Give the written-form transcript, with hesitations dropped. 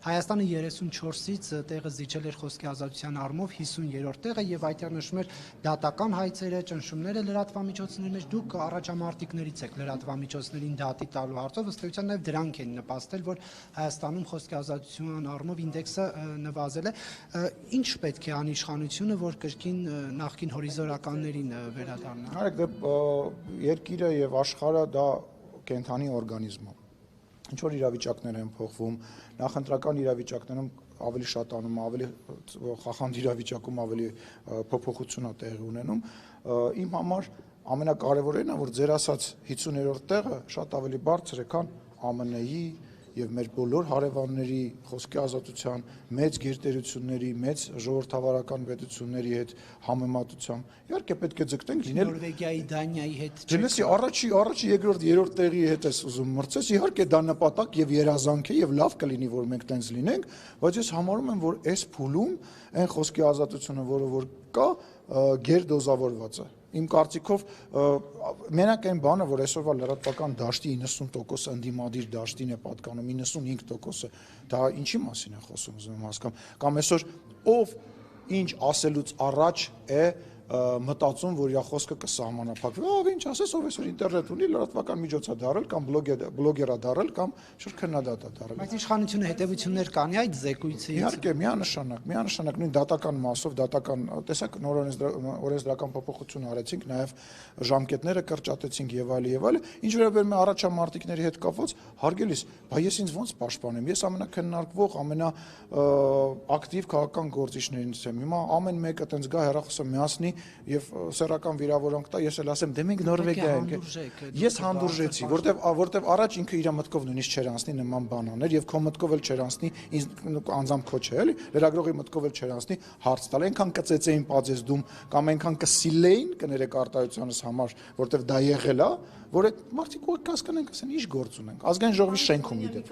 Հայաստանը 34-ից տեղը զիջել էր խոսքի ազատության առումով 50-րդ տեղը եւ այդտեղ նշվում էր դատական հայցերը, ճնշումները լրատվամիջոցների մեջ, դուք առաջամարտիկներից եք լրատվամիջոցներին դատի տալու հարցով, ըստ էության նաեւ դրանք են նպաստել, որ Հայաստանում խոսքի ազատության առումով ինդեքսը նվազել է։ Ինչ պետք է անի իշխանությունը, որ կրկին նախկին հորիզոնականներին վերադառնա։ Արեք, երկիրը եւ աշխարհը դա կենթանի օրգանիզմ է։ Ինչ որ իրավիճակներ են փոխվում, նախընտրական իրավիճակներում ավելի շատանում, ավելի խախանդ իրավիճակում ավելի փոփոխություն է տեղի ունենում։ Իմ համար ամենակարևորն է, որ ձեր ասած 50-րդ տեղը շատ ավելի բարձր է, քան ԱՄՆ-ի եւ մեր բոլոր հարևանների խոսքի ազատության, մեծ գերտերությունների, մեծ ժողովրդավարական պետությունների հետ համեմատությամբ։ Իհարկե պետք է ձգտենք լինել Նորվեգիայի, Դանիայի հետ։ Ջնեսի առաջի, երկրորդ, երրորդ տեղի հետ ես ուզում մրցես, իհարկե դա նպատակ եւ երազանք է եւ լավ կլինի, որ մենք տենց լինենք, բայց ես համարում եմ, որ այս փուլում այն խոսքի ազատությունը, որը որ կա, գերդոզավորված է։ Իմ կարծիքով մենակ այն բանը, որ այսօրվա լրատվական դաշտի 90% ընդդիմադիր դաշտին է պատկանում, 95%-ը դա ինչի մասին է խոսում, ուզում եմ հասկանամ, կամ այսօր ով ինչ ասելուց առաջ է մտածում, որ իր խոսքը կսահմանափակվի, ինչ ասես, ով այսօր ինտերնետ ունի, լրատվական միջոց է դարել կամ բլոգեր է դարել կամ քննադատ է դարել։ Բայց իշխանությունը հետևություններ կանի այդ զեկույցից։ Իհարկե, միանշանակ նույն դատական մասով, տեսակ նոր օրենսդրական փոփոխություն արեցինք, նաև ժամկետները կրճատեցինք եւ այլ, ինչ վերաբերում է առաջամարտիկների հետ կապված, հարգելիս, բա ես ինձ ոնց պաշտպանեմ, ես ամենակննարկվող, ամենաակտիվ քաղաքական գործիչներից եմ, հիմա ամեն մեկը տենց գա հեռախոսը միացնի եւ սեռական վիրավորանք տա, ես էլ ասեմ, դե մենք Նորվեգիա ենք։ Ես հանդուրժեցի, որտեվ առաջ ինքը իր մտքով նույնիսկ չեր անցնի նման բան աներ եւ քո մտքով էլ չեր անցնի, ինձ անձամբ քո չէ, էլի, լրագրողի մտքով էլ չեր անցնի հարց տալ, այնքան կծեծեին պածես դում կամ այնքան կսիլեին կներեք արտահայտությանս համար, որտեվ դա եղել է, որ այդ մարդիկ ու կասկանեն, ասեն, ինչ գործ ունենք, ազգային ժողովի շենքում իդեպ։